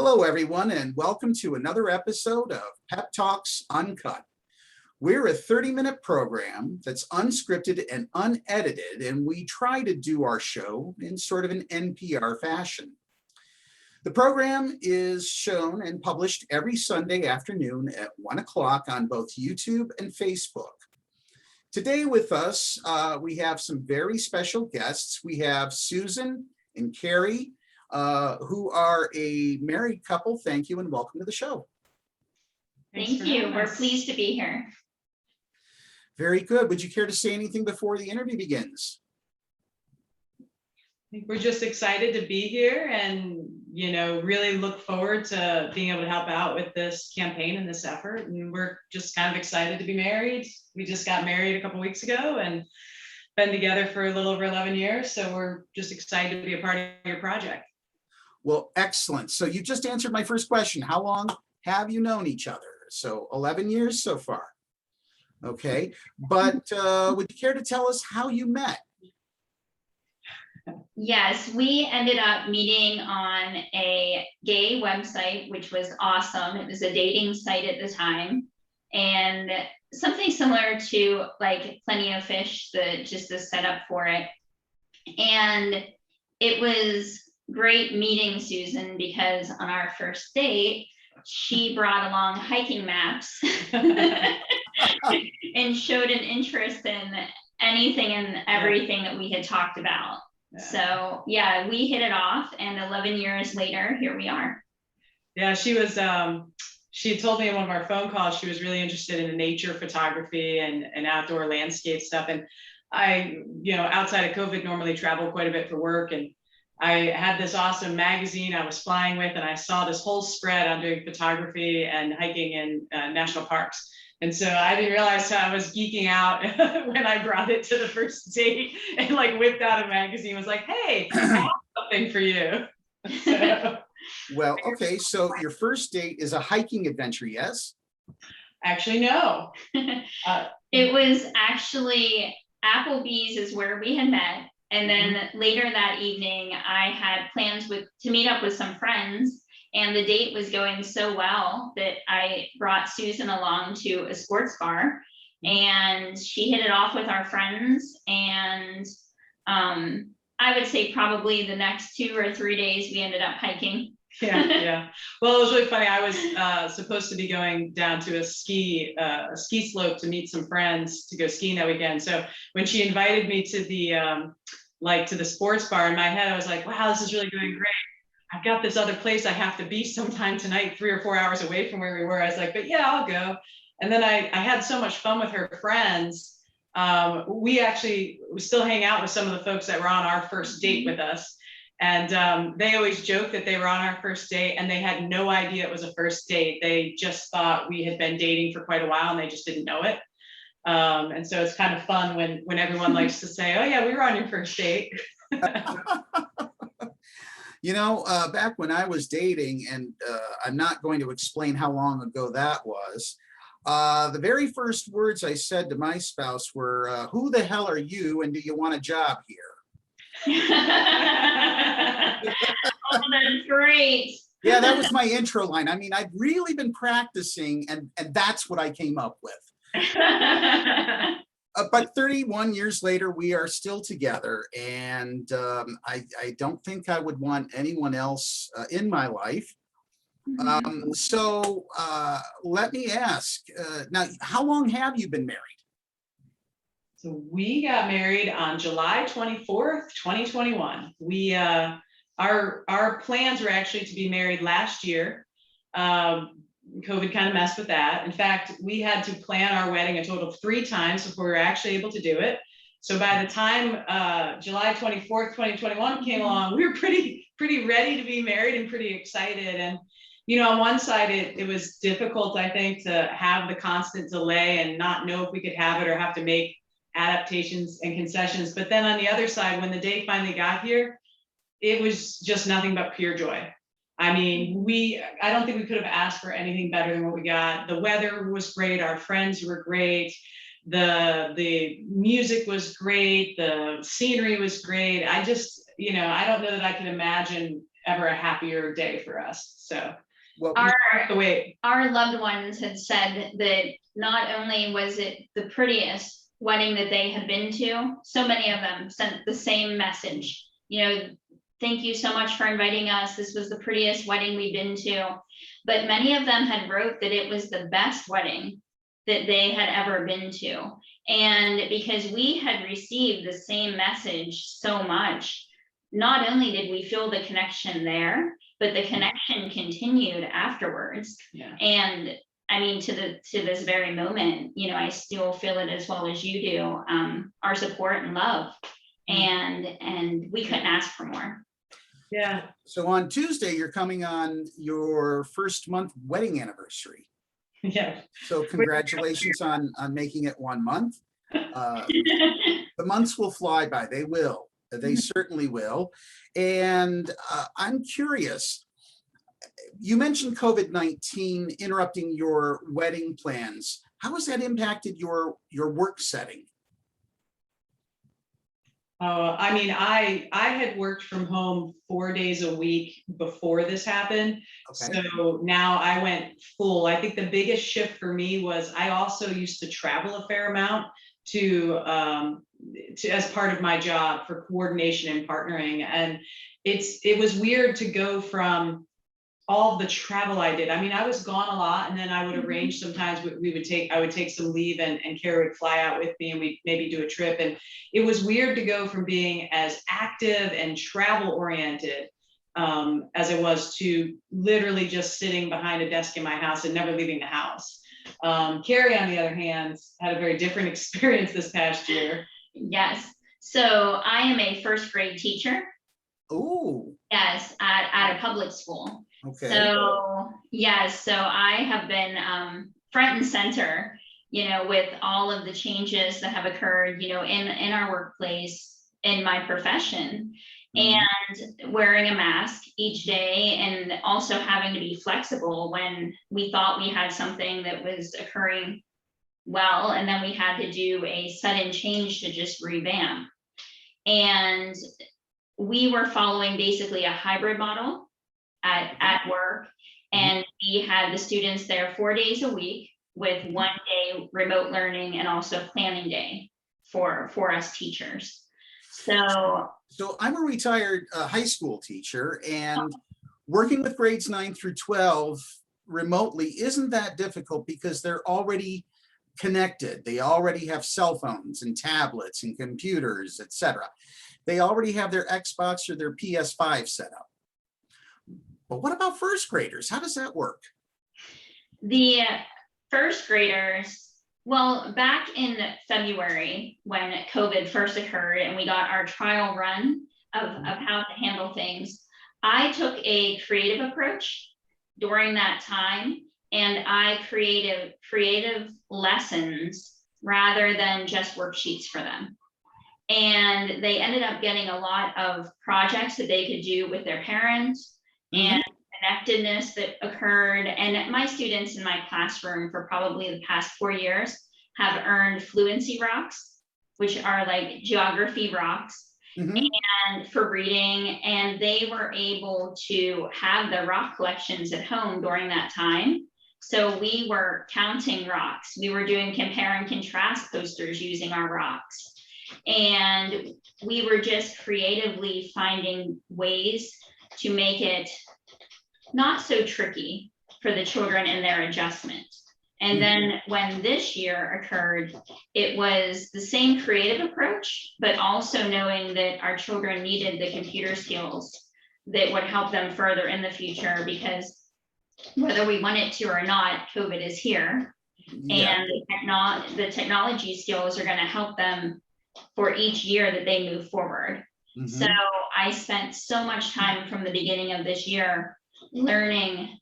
Hello, everyone, and welcome to another episode of Pep Talks Uncut. We're a 30-minute program that's unscripted and unedited, and we try to do our show in sort of an NPR fashion. The program is shown and published every Sunday afternoon at 1 o'clock on both YouTube and Facebook. Today with us, we have some very special guests. We have Susan and Carrie, who are a married couple. Thank you and welcome to the show. Thank you. We're pleased to be here. Very good. Would you care to say anything before the interview begins? I think we're just excited to be here and, really look forward to being able to help out with this campaign and this effort. And we're just kind of excited to be married. We just got married a couple weeks ago and been together for a little over 11 years. So we're just excited to be a part of your project. Well, excellent. So you just answered my first question. How long have you known each other? So 11 years so far. Okay. But would you care to tell us how you met? Yes, we ended up meeting on a gay website, which was awesome. It was a dating site at the time. And something similar to like Plenty of Fish, just the setup for it. And it was great meeting Susan because on our first date, she brought along hiking maps and showed an interest in anything and everything that we had talked about. Yeah. So yeah, we hit it off, and 11 years later, here we are. Yeah, she was, she had told me in one of our phone calls, she was really interested in nature photography and outdoor landscape stuff. And I, outside of COVID, normally travel quite a bit for work. And I had this awesome magazine I was flying with, and I saw this whole spread on doing photography and hiking in national parks. And so I didn't realize how I was geeking out when I brought it to the first date and whipped out a magazine, was like, hey, I have something for you. So, well, okay, so your first date is a hiking adventure, yes? Actually, no. It was actually Applebee's is where we had met. And then later that evening, I had plans to meet up with some friends. And the date was going so well that I brought Susan along to a sports bar, and she hit it off with our friends. And I would say probably the next 2 or 3 days we ended up hiking. Yeah. Well, it was really funny. I was supposed to be going down to a ski slope to meet some friends to go skiing that weekend. So when she invited me to the to the sports bar, in my head I was like, wow, this is really going great. I've got this other place I have to be sometime tonight, 3 or 4 hours away from where we were. I was like, but yeah, I'll go. And then I had so much fun with her friends. We still hang out with some of the folks that were on our first date with us. And they always joke that they were on our first date and they had no idea it was a first date. They just thought we had been dating for quite a while and they just didn't know it. And so it's kind of fun when everyone likes to say, oh yeah, we were on your first date. Back when I was dating, and I'm not going to explain how long ago that was, the very first words I said to my spouse were, who the hell are you and do you want a job here? Oh, that's great. Yeah, that was my intro line. I mean, I've really been practicing, and that's what I came up with. But 31 years later, we are still together, and I don't think I would want anyone else in my life. So let me ask, now, how long have you been married? So we got married on July 24th, 2021. We our plans were actually to be married last year. COVID kind of messed with that. In fact, we had to plan our wedding a total of 3 times before we were actually able to do it. So by the time July 24th, 2021 came along, we were pretty ready to be married and pretty excited. And, on one side, it was difficult, I think, to have the constant delay and not know if we could have it or have to make adaptations and concessions. But then on the other side, when the day finally got here, it was just nothing but pure joy. I mean, I don't think we could have asked for anything better than what we got. The weather was great. Our friends were great. the music was great, the scenery was great. I just, I don't know that I can imagine ever a happier day for us. So Well, our loved ones had said that not only was it the prettiest wedding that they had been to, so many of them sent the same message. Thank you so much for inviting us. This was the prettiest wedding we've been to. But many of them had wrote that it was the best wedding that they had ever been to. And because we had received the same message so much, not only did we feel the connection there, but the connection continued afterwards. Yeah. And I mean, to this very moment, I still feel it as well as you do, our support and love. And we couldn't ask for more. Yeah. So on Tuesday, you're coming on your first month wedding anniversary. Yeah. So congratulations on making it 1 month. The months will fly by. They will. They certainly will. And I'm curious, you mentioned COVID-19 interrupting your wedding plans. How has that impacted your work setting? I mean, I had worked from home 4 days a week before this happened. Okay. So now I went full. I think the biggest shift for me was I also used to travel a fair amount to as part of my job for coordination and partnering. And it was weird to go from all the travel I did. I mean, I was gone a lot, and then I would arrange sometimes I would take some leave, and Carrie would fly out with me, and we'd maybe do a trip. And it was weird to go from being as active and travel oriented as it was to literally just sitting behind a desk in my house and never leaving the house. Carrie, on the other hand, had a very different experience this past year. Yes. So I am a first grade teacher. Oh. Yes, at a public school. Okay. So yes, so I have been front and center, with all of the changes that have occurred, in our workplace, in my profession, and wearing a mask each day, and also having to be flexible when we thought we had something that was occurring well, and then we had to do a sudden change to just revamp. And we were following basically a hybrid model at work, and we had the students there 4 days a week with 1 day remote learning and also planning day for us teachers. So I'm a retired high school teacher, and working with grades 9 through 12 remotely isn't that difficult because they're already connected. They already have cell phones and tablets and computers, etc. They already have their Xbox or their PS5 set up. But what about first graders? How does that work? The first graders, well, back in February when COVID first occurred and we got our trial run of how to handle things, I took a creative approach during that time, and I created creative lessons rather than just worksheets for them. And they ended up getting a lot of projects that they could do with their parents, and connectedness that occurred. And my students in my classroom for probably the past 4 years have earned fluency rocks, which are like geography rocks, and for reading. And they were able to have the rock collections at home during that time. So we were counting rocks. We were doing compare and contrast posters using our rocks. And we were just creatively finding ways to make it not so tricky for the children in their adjustment. And then when this year occurred, it was the same creative approach, but also knowing that our children needed the computer skills that would help them further in the future, because whether we want it to or not, COVID is here. And the technology skills are going to help them for each year that they move forward. So I spent so much time from the beginning of this year learning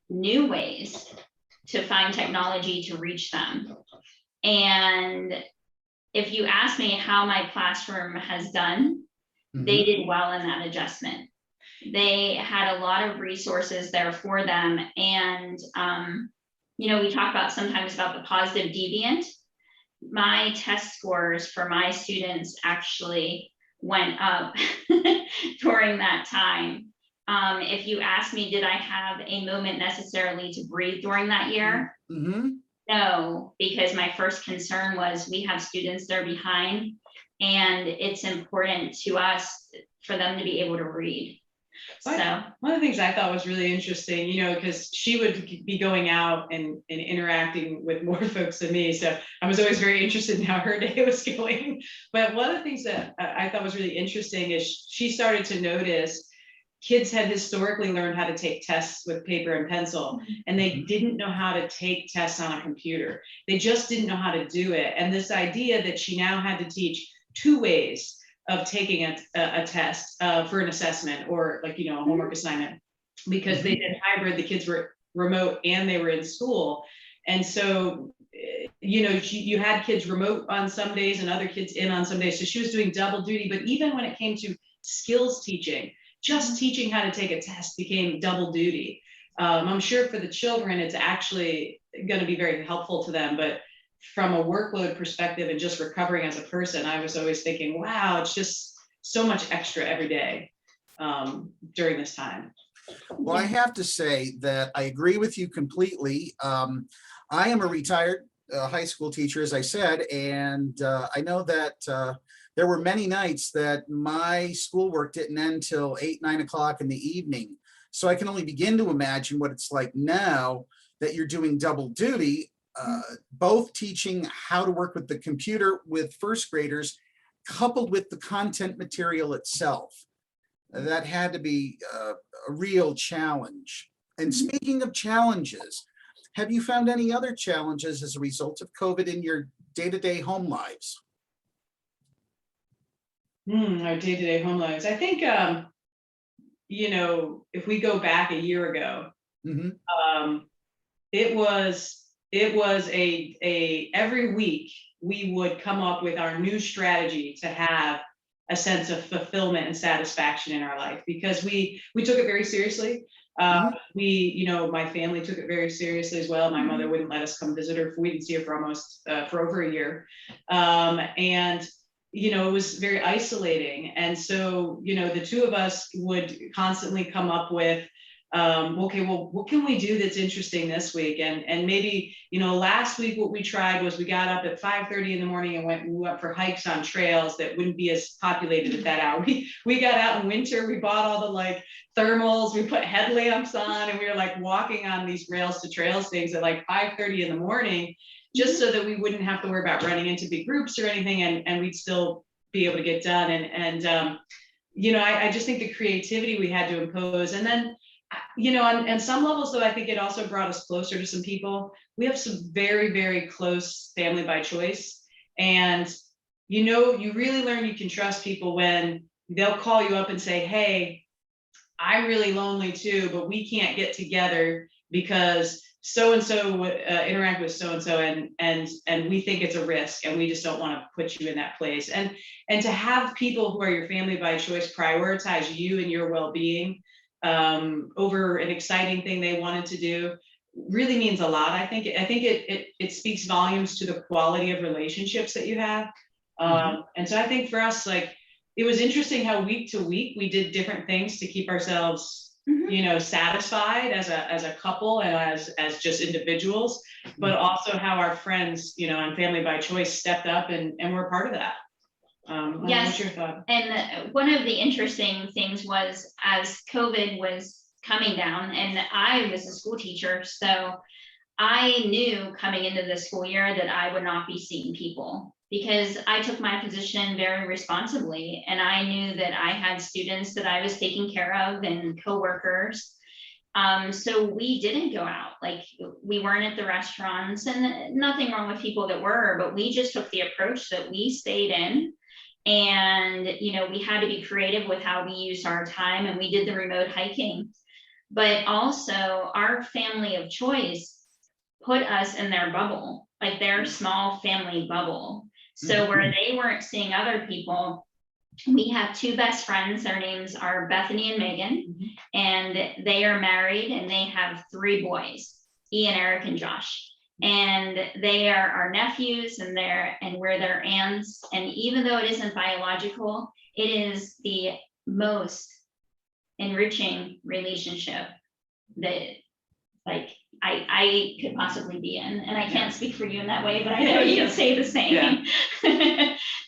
new ways to find technology to reach them. And if you ask me how my classroom has done, they did well in that adjustment. They had a lot of resources there for them. And, we talk about sometimes about the positive deviant. my test scores for my students actually went up during that time. If you ask me, did I have a moment necessarily to breathe during that year? Mm-hmm. No, because my first concern was we have students that are behind, and it's important to us for them to be able to read. So one of the things I thought was really interesting, you know, because she would be going out and interacting with more folks than me. So I was always very interested in how her day was going. But one of the things that I thought was really interesting is she started to notice kids had historically learned how to take tests with paper and pencil, and they didn't know how to take tests on a computer. They just didn't know how to do it. And this idea that she now had to teach two ways of taking a test for an assessment, or like, you know, a homework assignment, because they did hybrid, the kids were remote and they were in school. And so, you know, you had kids remote on some days and other kids in on some days. So she was doing double duty. But even when it came to skills teaching, just teaching how to take a test became double duty. I'm sure for the children, it's actually going to be very helpful to them. But from a workload perspective and just recovering as a person, I was always thinking, wow, it's just so much extra every day during this time. Well, I have to say that I agree with you completely. I am a retired high school teacher, as I said, and I know that there were many nights that my schoolwork didn't end till 8, 9 o'clock in the evening. So I can only begin to imagine what it's like now that you're doing double duty, both teaching how to work with the computer with first graders, coupled with the content material itself. That had to be a real challenge. And speaking of challenges, have you found any other challenges as a result of COVID in your day-to-day home lives? Our day-to-day home lives. I think, you know, if we go back a year ago, it was a every week we would come up with our new strategy to have a sense of fulfillment and satisfaction in our life, because we took it very seriously. We, you know, my family took it very seriously as well. My mother wouldn't let us come visit her. We didn't see her for over a year. And you know, it was very isolating. And so, you know, the two of us would constantly come up with, okay, well, what can we do that's interesting this week? And maybe, you know, last week what we tried was we got up at 5:30 in the morning and we went for hikes on trails that wouldn't be as populated at that hour. We got out in winter, we bought all the like thermals, we put headlamps on, and we were like walking on these rails to trails things at like 5:30 in the morning, just so that we wouldn't have to worry about running into big groups or anything, and we'd still be able to get done. And you know, I just think the creativity we had to impose. And then, you know, on some levels, though, I think it also brought us closer to some people. We have some very, very close family by choice. And, you know, you really learn you can trust people when they'll call you up and say, hey, I'm really lonely too, but we can't get together because so-and-so interact with so-and-so, and we think it's a risk, and we just don't want to put you in that place. And to have people who are your family by choice prioritize you and your well-being over an exciting thing they wanted to do really means a lot. I think it speaks volumes to the quality of relationships that you have. And so I think for us, like, it was interesting how week to week we did different things to keep ourselves, you know, satisfied as a couple and as just individuals, but also how our friends, you know, and family by choice stepped up and were part of that. Yes. What's your thought? And one of the interesting things was, as COVID was coming down, and I was a school teacher, so I knew coming into the school year that I would not be seeing people, because I took my position very responsibly, and I knew that I had students that I was taking care of and coworkers. So we didn't go out, like we weren't at the restaurants, and nothing wrong with people that were, but we just took the approach that we stayed in. And, you know, we had to be creative with how we used our time, and we did the remote hiking. But also our family of choice put us in their bubble, like their small family bubble. So where they weren't seeing other people, we have two best friends. Their names are Bethany and Megan, and they are married, and they have 3 boys, Ian, Eric, and Josh. And they are our nephews, and we're their aunts. And even though it isn't biological, it is the most enriching relationship that, like, I could possibly be in. And I can't speak for you in that way, but I know you can say the same.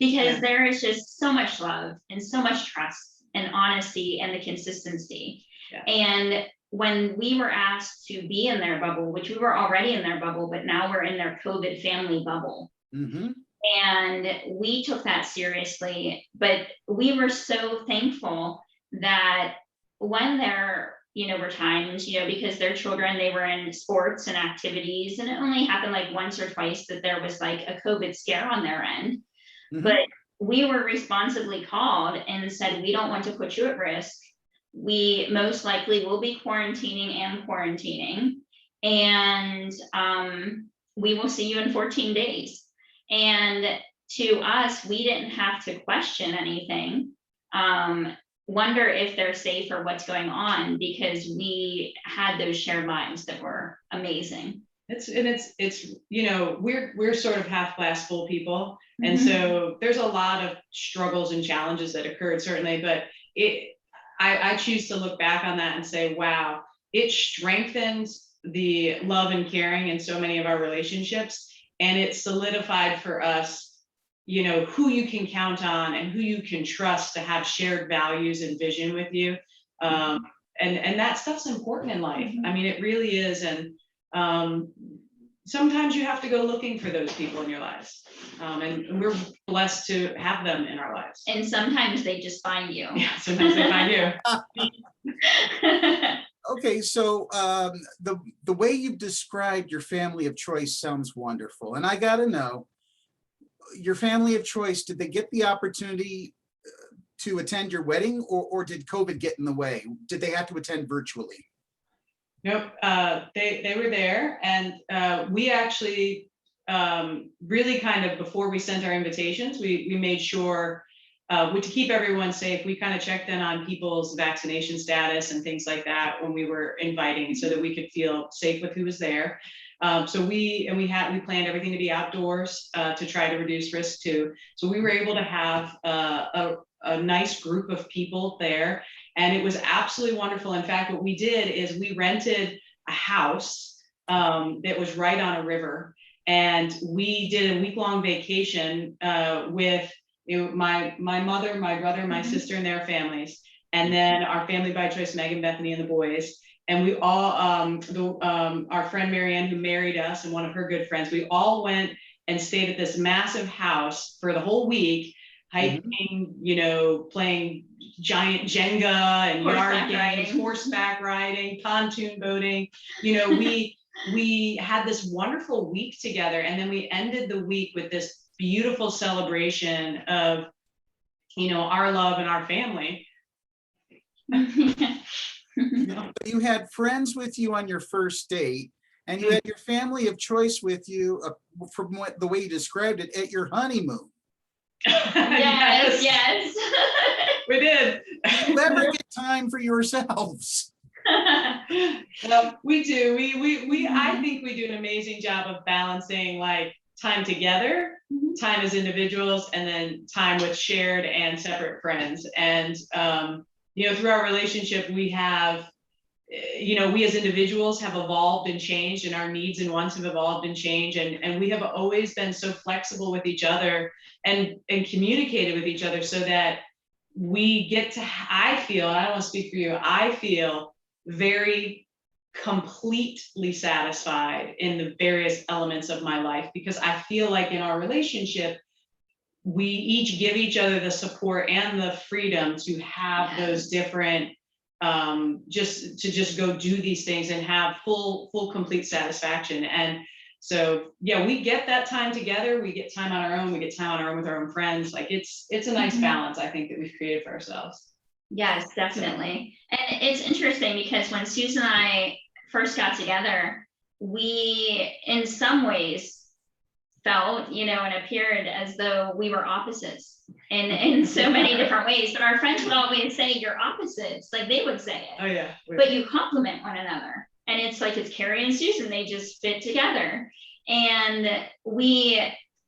Because there is just so much love and so much trust and honesty and the consistency. And when we were asked to be in their bubble, which we were already in their bubble, but now we're in their COVID family bubble. And we took that seriously, but we were so thankful that when there, were times, because their children, they were in sports and activities, and it only happened like once or twice that there was like a COVID scare on their end. But we were responsibly called and said, we don't want to put you at risk. We most likely will be quarantining, and we will see you in 14 days. And to us, we didn't have to question anything, wonder if they're safe or what's going on, because we had those shared lives that were amazing. It's we're sort of half glass full people, and so there's a lot of struggles and challenges that occurred, certainly, but I choose to look back on that and say, wow, it strengthens the love and caring in so many of our relationships, and it solidified for us, who you can count on and who you can trust to have shared values and vision with you. And that stuff's important in life. I mean, it really is. And sometimes you have to go looking for those people in your lives. And we're blessed to have them in our lives. And sometimes they just find you. Yeah, sometimes they find you. Okay, so the way you've described your family of choice sounds wonderful. And I gotta know, your family of choice, did they get the opportunity to attend your wedding, or did COVID get in the way? Did they have to attend virtually? Nope, they were there, and we actually really kind of, before we sent our invitations, we made sure to keep everyone safe. We kind of checked in on people's vaccination status and things like that when we were inviting, so that we could feel safe with who was there. So we planned everything to be outdoors to try to reduce risk too. So we were able to have a nice group of people there, and it was absolutely wonderful. In fact, what we did is we rented a house that was right on a river, and we did a week-long vacation with my mother, my brother, my sister, and their families, and then our family by choice, Megan, Bethany, and the boys. And we all, our friend Marianne, who married us, and one of her good friends, we all went and stayed at this massive house for the whole week, hiking, playing giant Jenga and yard games, horseback riding, pontoon boating. We had this wonderful week together, and then we ended the week with this beautiful celebration of, our love and our family. You had friends with you on your first date, and you had your family of choice with you, from the way you described it, at your honeymoon. Yes. We did. Do you ever get time for yourselves? We do. I think we do an amazing job of balancing like time together, time as individuals, and then time with shared and separate friends. And through our relationship, we have, we as individuals have evolved and changed, and our needs and wants have evolved and changed. And we have always been so flexible with each other and communicated with each other, so that we get to, I feel, I don't want to speak for you, I feel very completely satisfied in the various elements of my life, because I feel like in our relationship, we each give each other the support and the freedom to have those different, just go do these things and have full complete satisfaction. And so, we get that time together. We get time on our own. We get time on our own with our own friends. Like it's a nice balance, I think, that we've created for ourselves. Yes, definitely. And it's interesting because when Susan and I first got together, we in some ways felt, and appeared as though we were opposites in so many different ways. But our friends would always say, "You're opposites," like they would say it. Oh yeah. But you complement one another. And it's like, it's Carrie and Susan, they just fit together. And we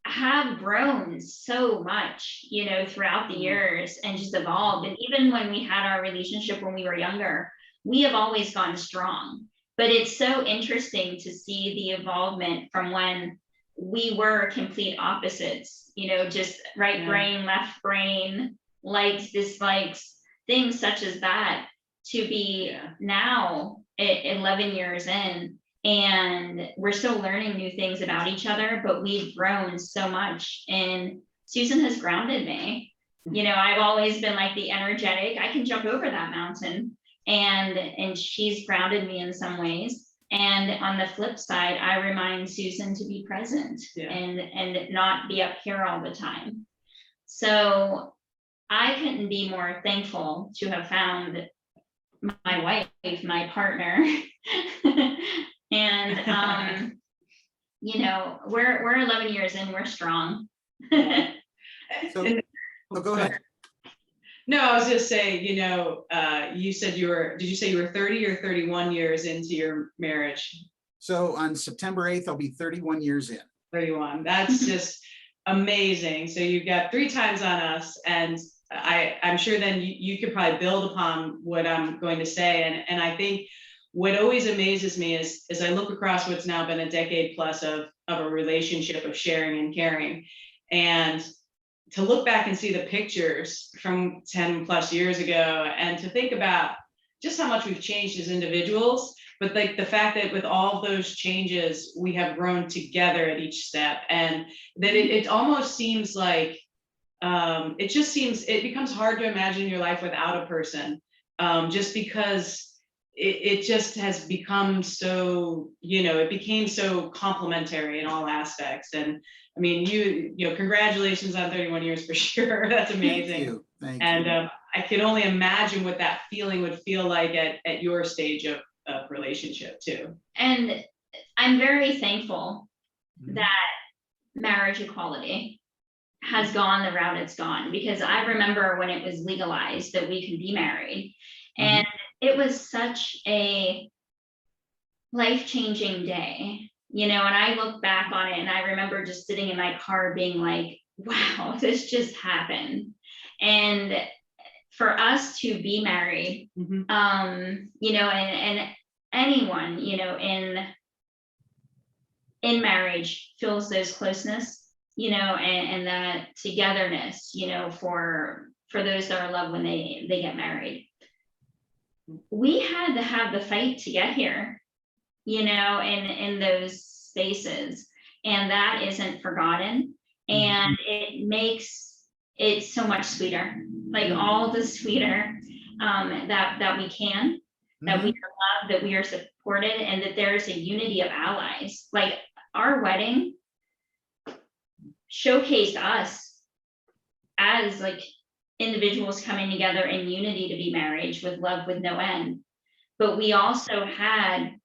have grown so much, you know, throughout the years and just evolved. And even when we had our relationship when we were younger, we have always gone strong. But it's so interesting to see the evolvement from when we were complete opposites, you know, just right brain, left brain, likes, dislikes, things such as that, to be now 11 years in, and we're still learning new things about each other, but we've grown so much. And Susan has grounded me. You know, I've always been like the energetic, I can jump over that mountain, and she's grounded me in some ways. And on the flip side, I remind Susan to be present and not be up here all the time. So I couldn't be more thankful to have found my wife, my partner. And you know, we're 11 years in, we're strong. So, go ahead. No, I was just saying, you know, you said did you say you were 30 or 31 years into your marriage? So on September 8th, I'll be 31 years in. 31, that's just amazing. So you've got 3 times on us, and I'm sure then you could probably build upon what I'm going to say. And I think what always amazes me is I look across what's now been a decade plus of a relationship of sharing and caring, and to look back and see the pictures from 10 plus years ago, and to think about just how much we've changed as individuals, but like the fact that with all those changes, we have grown together at each step, and that it almost seems like, it becomes hard to imagine your life without a person, just because it just has become so, you know, it became so complementary in all aspects. And I mean, you know, congratulations on 31 years for sure. That's amazing. Thank you. Thank and you. I can only imagine what that feeling would feel like at your stage of relationship too. And I'm very thankful that marriage equality has gone the route it's gone, because I remember when it was legalized that we could be married, and it was such a life-changing day, you know. And I look back on it and I remember just sitting in my car being like, wow, this just happened. And for us to be married, you know, and anyone, you know, in marriage feels those closeness, you know, and that togetherness, you know, for those that are loved when they get married. We had to have the fight to get here, you know, in those spaces, and that isn't forgotten. And it makes it so much sweeter, like all the sweeter, that we can, that we are loved, that we are supported, and that there's a unity of allies. Like our wedding showcased us as like individuals coming together in unity to be married with love with no end. But we also had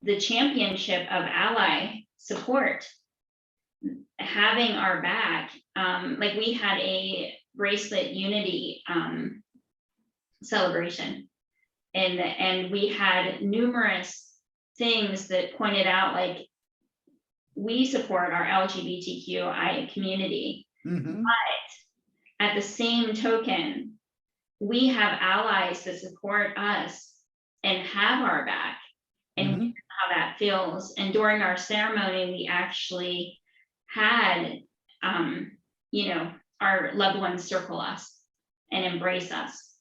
the championship of ally support having our back. Like we had a bracelet unity celebration, and we had numerous things that pointed out like we support our LGBTQI community, but at the same token, we have allies that support us and have our back, and we know how that feels. And during our ceremony, we actually had, you know, our loved ones circle us and embrace us.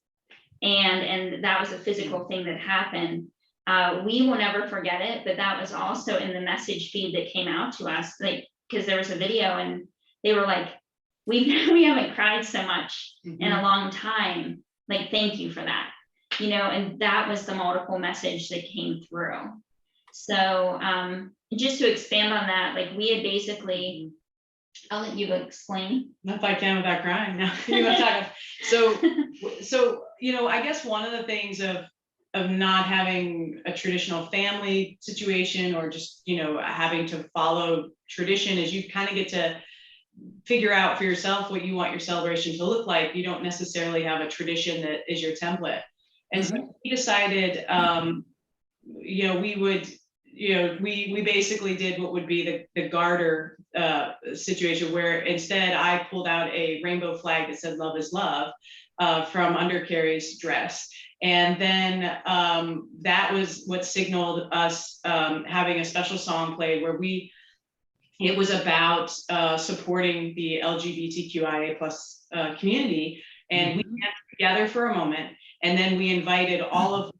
And that was a physical thing that happened. We will never forget it, but that was also in the message feed that came out to us, like, because there was a video and they were like, we haven't cried so much in a long time. Like, thank you for that, you know. And that was the multiple message that came through. So just to expand on that, like we had basically, I'll let you explain. If I can without crying. No, you want to talk. So you know, I guess one of the things of not having a traditional family situation, or just, you know, having to follow tradition, is you kind of get to figure out for yourself what you want your celebration to look like. You don't necessarily have a tradition that is your template. And so we decided, you know, we would we basically did what would be the garter situation, where instead I pulled out a rainbow flag that said "Love is love" from under Carrie's dress. And then that was what signaled us having a special song played where it was about supporting the LGBTQIA plus community. And we got together for a moment, and then we invited all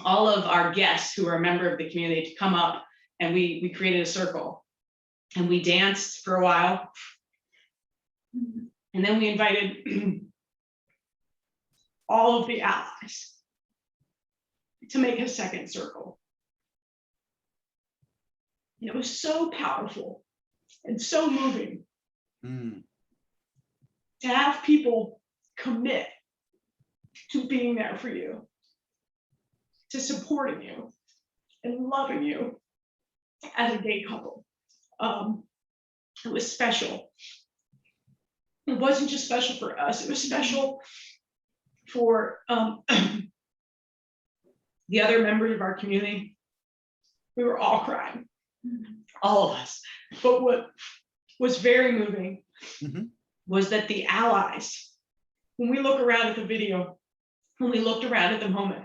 of our guests who are a member of the community to come up, and we created a circle, and we danced for a while. And then we invited all of the allies to make a second circle. And it was so powerful and so moving to have people commit to being there for you, to supporting you and loving you as a gay couple. It was special. It wasn't just special for us, it was special for the other members of our community. We were all crying, all of us. But what was very moving was that the allies, when we look around at the video, when we looked around at the moment,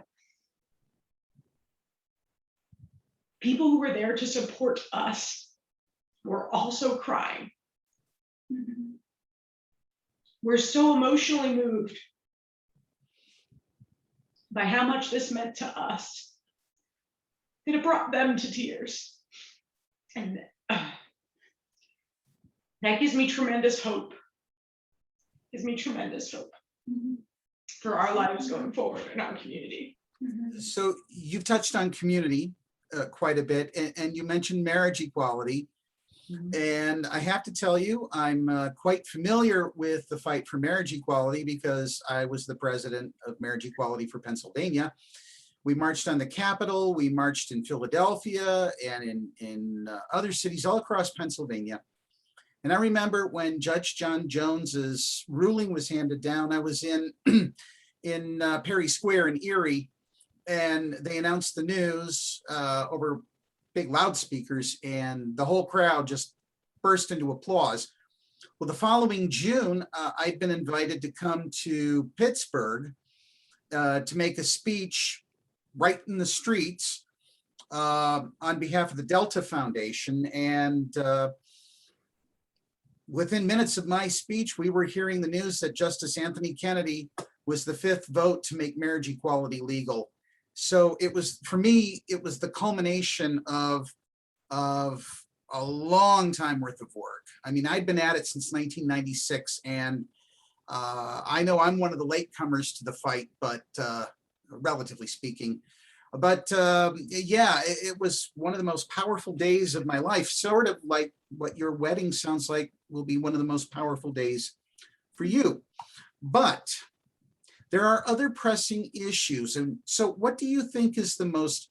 people who were there to support us were also crying. We're so emotionally moved by how much this meant to us that it brought them to tears. And that gives me tremendous hope. Gives me tremendous hope for our lives going forward in our community. So you've touched on community quite a bit, and you mentioned marriage equality. And I have to tell you, I'm quite familiar with the fight for marriage equality because I was the president of Marriage Equality for Pennsylvania. We marched on the Capitol, we marched in Philadelphia and in other cities all across Pennsylvania. And I remember when Judge John Jones's ruling was handed down, I was in Perry Square in Erie, and they announced the news over big loudspeakers, and the whole crowd just burst into applause. Well, the following June, I'd been invited to come to Pittsburgh to make a speech right in the streets on behalf of the Delta Foundation. And within minutes of my speech, we were hearing the news that Justice Anthony Kennedy was the 5th vote to make marriage equality legal. So it was, for me, it was the culmination of a long time worth of work. I mean, I'd been at it since 1996, and I know I'm one of the latecomers to the fight, but relatively speaking. But yeah, it was one of the most powerful days of my life, sort of like what your wedding sounds like will be one of the most powerful days for you. But there are other pressing issues. And so what do you think is the most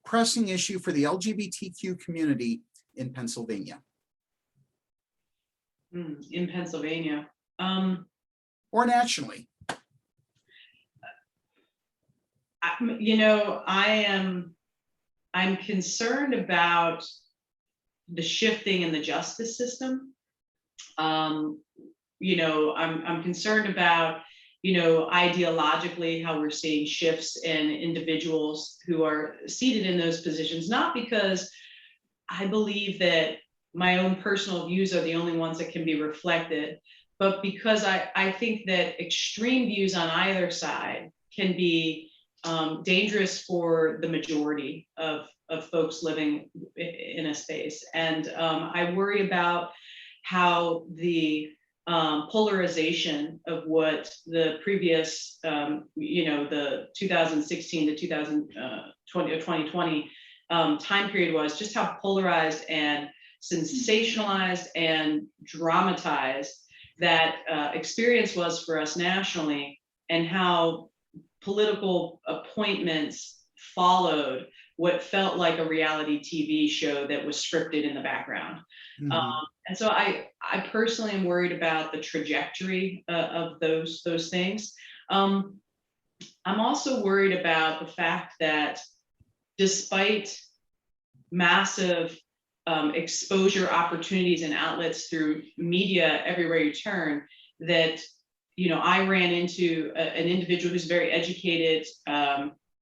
pressing issue for the LGBTQ community in Pennsylvania? In Pennsylvania. Or nationally? I'm concerned about the shifting in the justice system. I'm concerned about ideologically how we're seeing shifts in individuals who are seated in those positions, not because I believe that my own personal views are the only ones that can be reflected, but because I think that extreme views on either side can be dangerous for the majority of folks living in a space. And I worry about how the polarization of what the previous, the 2016 to 2020 time period was, just how polarized and sensationalized and dramatized that experience was for us nationally, and how political appointments followed what felt like a reality TV show that was scripted in the background. And so I personally am worried about the trajectory of those things. I'm also worried about the fact that despite massive exposure opportunities and outlets through media everywhere you turn, that, you know, I ran into an individual who's very educated,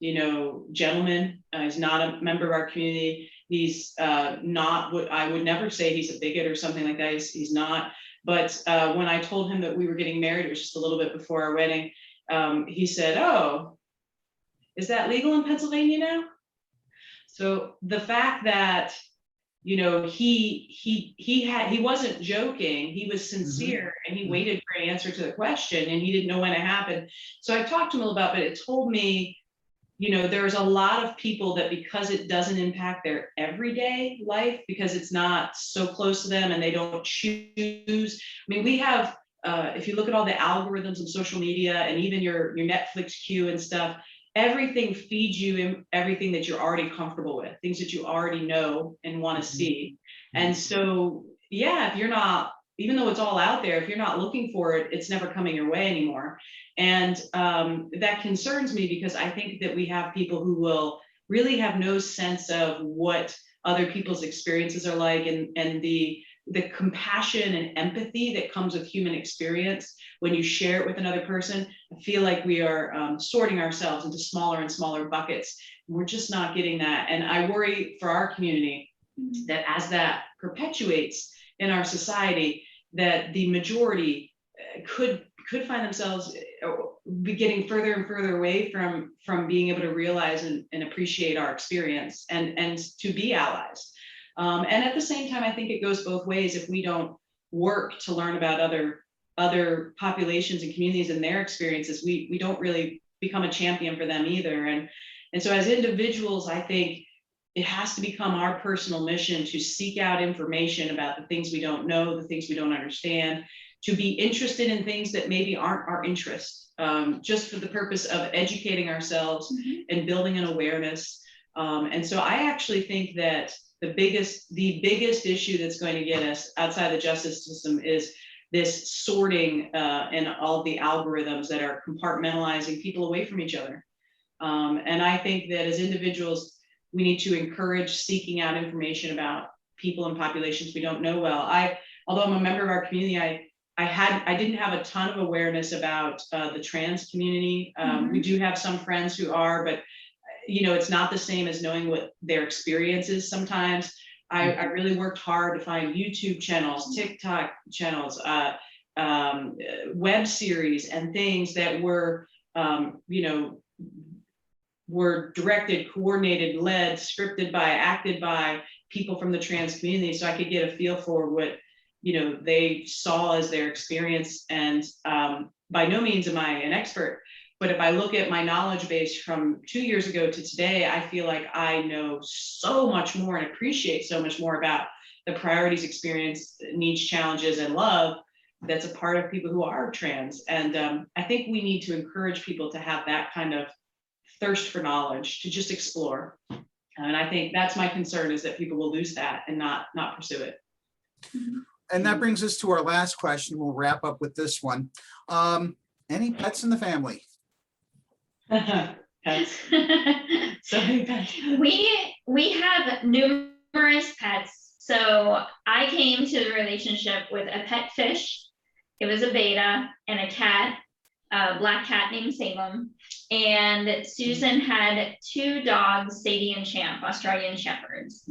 you know, gentleman. He's not a member of our community. He's not what I would never say he's a bigot or something like that. He's not. But when I told him that we were getting married, it was just a little bit before our wedding, he said, "Oh, is that legal in Pennsylvania now?" So the fact that, you know, he wasn't joking, he was sincere, and he waited for an answer to the question, and he didn't know when it happened. So I talked to him about, but it told me, you know, there's a lot of people that, because it doesn't impact their everyday life, because it's not so close to them and they don't choose. I mean, we have, if you look at all the algorithms of social media and even your Netflix queue and stuff, everything feeds you in everything that you're already comfortable with, things that you already know and want to see. And so, yeah, if you're not, even though it's all out there, if you're not looking for it, it's never coming your way anymore. And that concerns me, because I think that we have people who will really have no sense of what other people's experiences are like, and the compassion and empathy that comes with human experience when you share it with another person. I feel like we are sorting ourselves into smaller and smaller buckets. We're just not getting that. And I worry for our community that as that perpetuates in our society, that the majority could find themselves be getting further and further away from being able to realize and appreciate our experience and to be allies. And at the same time, I think it goes both ways. If we don't work to learn about other populations and communities and their experiences, we don't really become a champion for them either. And so as individuals, I think it has to become our personal mission to seek out information about the things we don't know, the things we don't understand, to be interested in things that maybe aren't our interest, just for the purpose of educating ourselves and building an awareness. And so I actually think that the biggest issue that's going to get us outside the justice system is this sorting and all the algorithms that are compartmentalizing people away from each other. And I think that as individuals, we need to encourage seeking out information about people and populations we don't know well. Although I'm a member of our community, I didn't have a ton of awareness about the trans community. We do have some friends who are, but you know, it's not the same as knowing what their experience is sometimes. I really worked hard to find YouTube channels, TikTok channels, web series, and things that were, you know, were directed, coordinated, led, scripted by, acted by people from the trans community, so I could get a feel for what, you know, they saw as their experience. And by no means am I an expert, but if I look at my knowledge base from 2 years ago to today, I feel like I know so much more and appreciate so much more about the priorities, experience, needs, challenges, and love that's a part of people who are trans. And I think we need to encourage people to have that kind of thirst for knowledge, to just explore. And I think that's my concern, is that people will lose that and not pursue it. And that brings us to our last question. We'll wrap up with this one. Any pets in the family? Pets. So many pets. We have numerous pets. So I came to the relationship with a pet fish. It was a beta, and a cat, a black cat named Salem. And Susan had 2 dogs, Sadie and Champ, Australian Shepherds.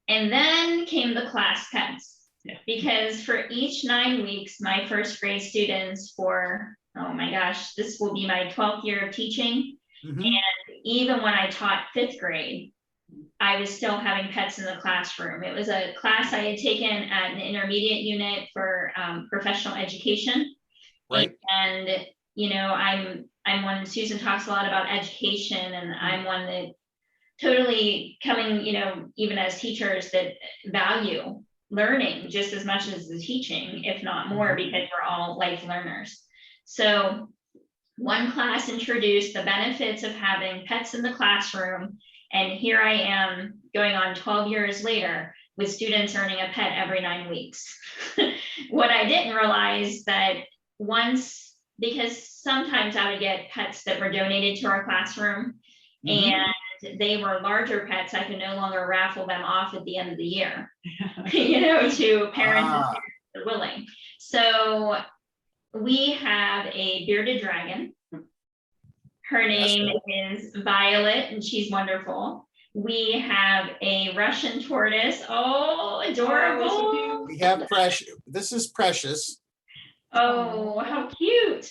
And then came the class pets. Yeah. Because for each 9 weeks, my first grade students for, oh my gosh, this will be my 12th year of teaching. And even when I taught 5th grade, I was still having pets in the classroom. It was a class I had taken at an intermediate unit for professional education. Right. And, you know, I'm one, Susan talks a lot about education, and I'm one that totally coming, you know, even as teachers, that value learning just as much as the teaching, if not more, because we're all life learners. So one class introduced the benefits of having pets in the classroom, and here I am going on 12 years later with students earning a pet every 9 weeks. What I didn't realize that once, because sometimes I would get pets that were donated to our classroom, and they were larger pets, I could no longer raffle them off at the end of the year, to parents and Ah, parents that are willing. So we have a bearded dragon. Her name is Violet, and she's wonderful. We have a Russian tortoise. Oh, adorable. so cute. we have Precious. This is Precious. Oh, how cute.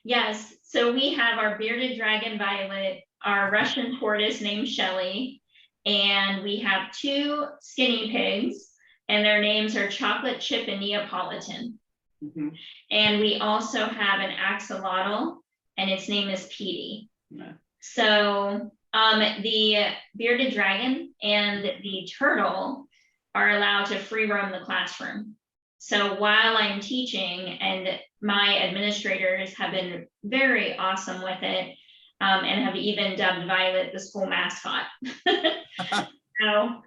Yes, so we have our bearded dragon Violet, our Russian tortoise named Shelly, and we have 2 skinny pigs, and their names are Chocolate Chip and Neapolitan. Mhm. And we also have an axolotl, and its name is Petey. Yeah. So the bearded dragon and the turtle are allowed to free roam the classroom. So while I'm teaching, and my administrators have been very awesome with it, and have even dubbed Violet the school mascot. So,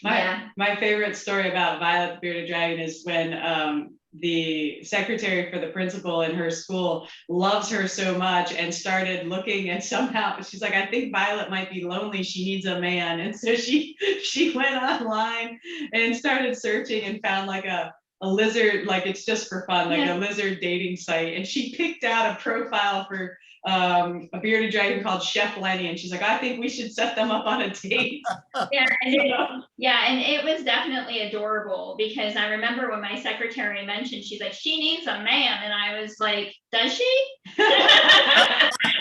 yeah. My favorite story about Violet the bearded dragon is when the secretary for the principal in her school loves her so much and started looking, and somehow she's like, I think Violet might be lonely, she needs a man. And so she went online and started searching and found like a lizard, like it's just for fun, like a lizard dating site, and she picked out a profile for a bearded dragon called Chef Lenny, and she's like, I think we should set them up on a date. And it was definitely adorable, because I remember when my secretary mentioned, she's like, she needs a man, and I was like, does she? And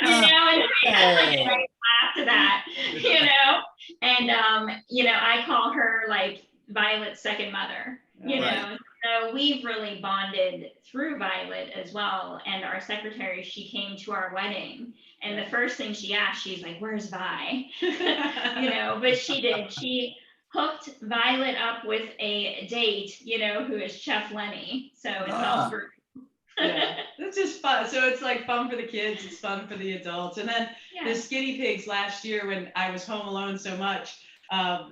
I laughed at that, and I call her like Violet's second mother, Right. So we've really bonded through Violet as well. And our secretary, she came to our wedding, and the first thing she asked, she's like, where's Vi? But she did. She hooked Violet up with a date, who is Chef Lenny. So it's all for It's just fun. So it's like fun for the kids, it's fun for the adults. And then the skinny pigs last year, when I was home alone so much,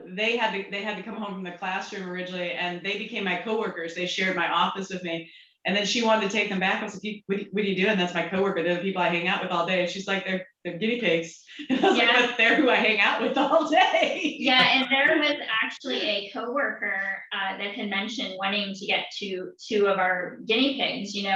they had to come home from the classroom originally, and they became my coworkers. They shared my office with me, and then she wanted to take them back. I was like, what are you doing? That's my coworker. They're the people I hang out with all day. And she's like, they're guinea pigs. And I was like, but they're who I hang out with all day. Yeah, and there was actually a coworker that had mentioned wanting to get 2 of our guinea pigs, and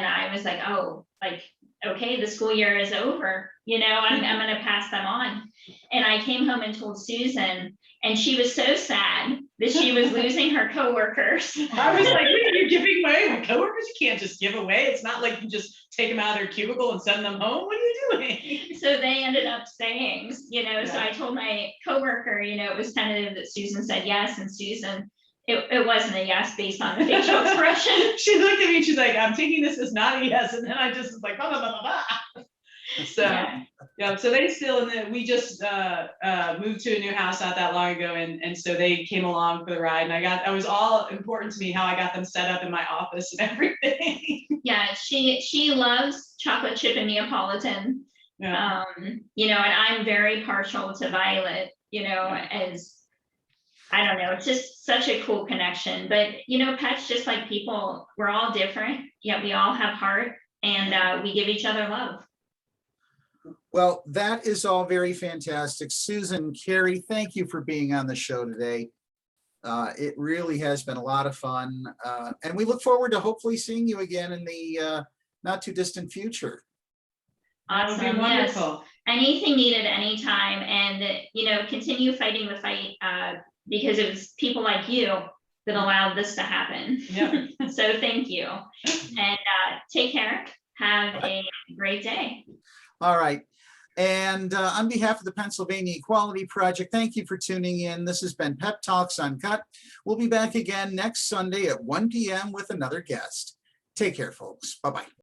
I was like, oh, like, okay, the school year is over, I'm going to pass them on. And I came home and told Susan, and she was so sad that she was losing her coworkers. I was like, you're giving away my coworkers? You can't just give away. It's not like you just take them out of their cubicle and send them home. What are you doing? So they ended up staying, so I told my coworker, it was tentative that Susan said yes, and Susan, it wasn't a yes based on the facial expression. She looked at me, she's like, I'm taking this as not a yes. And then I just was like, blah, blah, blah, blah, blah. So, so they still, and then we just moved to a new house not that long ago. And so they came along for the ride, and it was all important to me how I got them set up in my office and everything. Yeah, she loves Chocolate Chip and Neapolitan. And I'm very partial to Violet, as, I don't know, it's just such a cool connection. But, pets, just like people, we're all different, yet we all have heart, and we give each other love. Well, that is all very fantastic. Susan, Carrie, thank you for being on the show today. It really has been a lot of fun. And we look forward to hopefully seeing you again in the not too distant future. Awesome. That would be wonderful. Yes. Anything needed anytime, and continue fighting the fight, because it was people like you that allowed this to happen. Yeah. So thank you, and take care. Have a great day. All right. And on behalf of the Pennsylvania Equality Project, thank you for tuning in. This has been Pep Talks Uncut. We'll be back again next Sunday at 1 p.m. with another guest. Take care, folks. Bye-bye.